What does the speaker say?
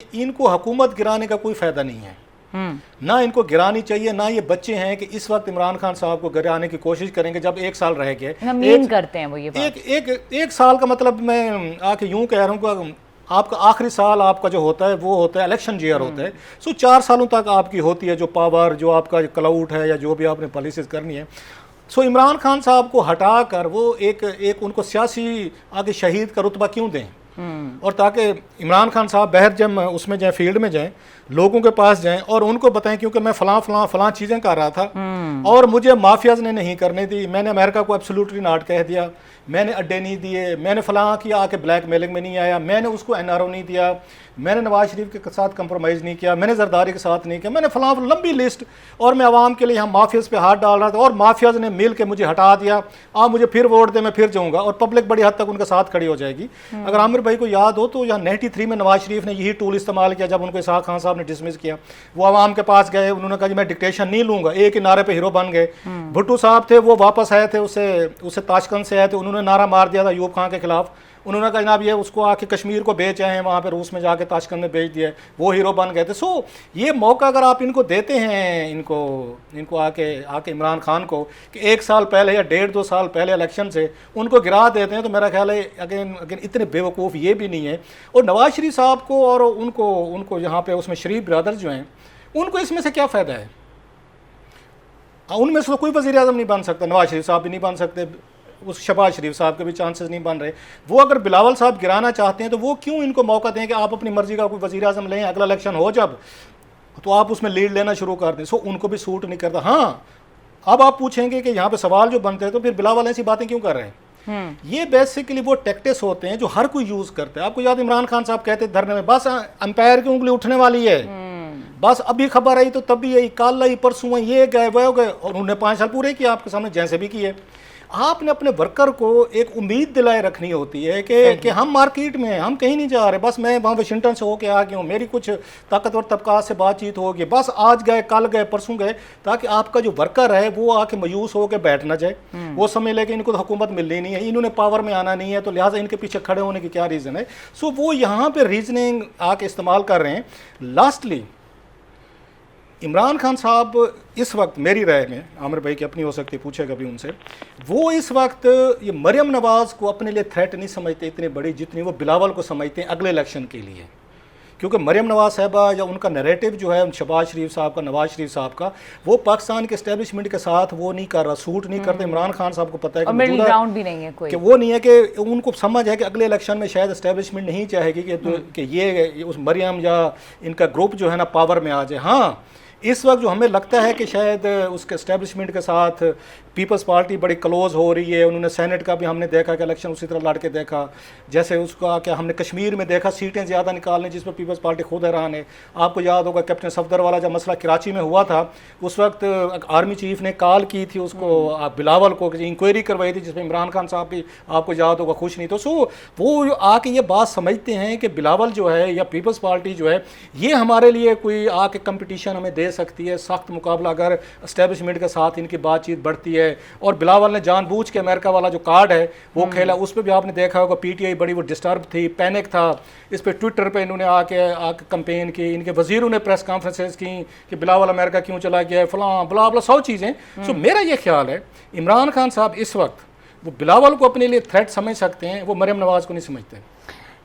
इनको हुकूमत गिराने का कोई फ़ायदा नहीं है, ना इनको गिरानी चाहिए, ना ये बच्चे हैं कि इस वक्त इमरान खान साहब को गिराने की कोशिश करेंगे जब 1 साल रह गए। करते हैं वो ये बात। एक साल का मतलब मैं आके यूं कह रहा हूँ कि आपका आखिरी साल आपका जो होता है वो होता है इलेक्शन ईयर होता है। सो 4 सालों तक आपकी होती है जो पावर, जो आपका क्लाउड है या जो भी आपने पॉलिसीज करनी है। सो इमरान खान साहब को हटा कर वो एक उनको सियासी आगे शहीद का रुतबा क्यों दें, और ताकि इमरान खान साहब बहर जब उसमें जाएं, फील्ड में जाएं, लोगों के पास जाएं और उनको बताएं क्योंकि मैं फलां चीज़ें कर रहा था और मुझे माफियाज ने नहीं करने दी, मैंने अमेरिका को एब्सोल्युटली नॉट कह दिया, मैंने अड्डे नहीं दिए, मैंने फलां किया, आके ब्लैक मेलिंग में नहीं आया, मैंने उसको एनआरओ नहीं दिया, मैंने नवाज शरीफ के साथ कंप्रोमाइज़ नहीं किया, मैंने जरदारी के साथ नहीं किया, मैंने फलां लंबी लिस्ट, और मैं आवाम के लिए यहाँ माफियाज पे हाथ डाल रहा था और माफियाज ने मिल के मुझे हटा दिया, आप मुझे फिर वोट दें मैं फिर जाऊँगा, और पब्लिक बड़ी हद तक उनके साथ खड़ी हो जाएगी। अगर आमिर भाई को याद हो तो यहाँ 93 में नवाज शरीफ ने यही टूल इस्तेमाल किया जब उनको इसहाक खान साहब ने डिसमिस किया। वो आवाम के पास गए, उन्होंने कहा जी मैं डिक्टेशन नहीं लूँगा, एक ही नारे पे हीरो बन गए। भुट्टो साहब थे, वो वापस आए थे, उससे ताशकंद से आए थे, उन्होंने नारा मार दिया था अयूब खान के खिलाफ, उन्होंने कहा जनाब ये उसको आके कश्मीर को बेच आए हैं, वहाँ पे रूस में जाके ताशकंद में बेच दिया, वो हीरो बन गए थे। सो ये मौका अगर आप इनको देते हैं, इनको आके इमरान खान को कि 1 साल पहले या 1.5-2 साल पहले इलेक्शन से उनको गिरा देते हैं, तो मेरा ख्याल है अगेन इतने बेवकूफ़ ये भी नहीं है। और नवाज शरीफ साहब को और उनको यहाँ पे उसमें शरीफ ब्रदर्स जो हैं उनको इसमें से क्या फ़ायदा है? उनमें से कोई वज़ीर आज़म नहीं बन सकता, नवाज शरीफ साहब भी नहीं बन सकते, उस शहबाज शरीफ साहब के भी चांसेस नहीं बन रहे। वो अगर बिलावल साहब गिराना चाहते हैं तो वो क्यों इनको मौका दें कि आप अपनी मर्जी का कोई वज़ीर आज़म लें, अगला इलेक्शन हो जब तो आप उसमें लीड लेना शुरू कर दें। सो उनको भी सूट नहीं करता। हाँ, अब आप पूछेंगे कि यहाँ पे सवाल जो बनते हैं तो फिर बिलावल ऐसी बातें क्यों कर रहे हैं? ये बेसिकली वो टैक्टिक्स होते हैं जो हर कोई यूज़ करता है। आपको याद इमरान खान साहब कहते धरने में बस अंपायर की उंगली उठने वाली है, बस अभी खबर आई तो तभी आई, कल आई, परसों आई, ये गए वो गए, और उन्होंने 5 साल पूरे किए आपके सामने जैसे भी किए। आपने अपने वर्कर को एक उम्मीद दिलाए रखनी होती है कि हम मार्केट में हैं, हम कहीं नहीं जा रहे, बस मैं वहाँ वाशिंगटन से होके आ गया हूँ, मेरी कुछ ताकतवर तबका से बातचीत होगी, बस आज गए, कल गए, परसों गए, ताकि आपका जो वर्कर है वो आके मायूस होकर बैठ ना जाए। वो समझ ले कि इनको तो हुकूमत मिलनी नहीं है, इन्होंने पावर में आना नहीं है, तो लिहाजा इनके पीछे खड़े होने की क्या रीज़न है। सो वो यहाँ पर रीजनिंग आके इस्तेमाल कर रहे हैं। लास्टली इमरान खान साहब इस वक्त मेरी राय में, आमिर भाई की अपनी हो सकती, पूछेगा भी उनसे, वो इस वक्त ये मरियम नवाज़ को अपने लिए थ्रेट नहीं समझते इतनी बड़ी जितनी वो बिलावल को समझते हैं अगले इलेक्शन के लिए। क्योंकि मरियम नवाज़ साहबा या उनका नैरेटिव जो है शहबाज शरीफ साहब का, नवाज शरीफ साहब का, वो पाकिस्तान के एस्टेब्लिशमेंट के साथ वो नहीं कर रहा, सूट नहीं करते। इमरान खान साहब को पता है कि मिडिल ग्राउंड भी नहीं है कोई, कि वो नहीं है कि उनको समझ है कि अगले इलेक्शन में शायद एस्टेब्लिशमेंट नहीं चाहेगी कि ये उस मरियम या इनका ग्रुप जो है ना पावर में आ जाए। हाँ, इस वक्त जो हमें लगता है कि शायद उसके एस्टेब्लिशमेंट के साथ पीपल्स पार्टी बड़ी क्लोज हो रही है। उन्होंने सेनेट का भी हमने देखा कि इलेक्शन उसी तरह लड़ के देखा, जैसे उसका क्या हमने कश्मीर में देखा सीटें ज़्यादा निकालने जिस पर पीपल्स पार्टी खुद हैरान है। आपको याद होगा कैप्टन सफदर वाला जब मसला कराची में हुआ था, उस वक्त आर्मी चीफ ने कॉल की थी उसको बिलावल को, इंक्वायरी करवाई थी जिसमें इमरान खान साहब भी आपको याद होगा खुश नहीं। तो वो आके ये बात समझते हैं कि बिलावल जो है या पीपल्स पार्टी जो है ये हमारे लिए कोई आके कंपटीशन हमें दे सकती है, सख्त मुकाबला अगर एस्टेब्लिशमेंट के साथ इनकी बातचीत बढ़ती है। और बिलावल ने जानबूझ के अमेरिका वाला जो कार्ड है वो खेला, उस पर भी आपने देखा होगा पीटीआई बड़ी वो डिस्टर्ब थी, पैनिक था, इस पर ट्विटर पे इन्होंने आके कंपेन की, इनके वजीरों ने प्रेस कॉन्फ्रेंसेस की कि बिलावल अमेरिका क्यों चला गया है, फलां बला बला 100 चीज़ें। सो मेरा ये ख्याल है इमरान खान साहब इस वक्त वो बिलावल को अपने लिए थ्रेट समझ सकते हैं, वो मरियम नवाज़ को नहीं समझते।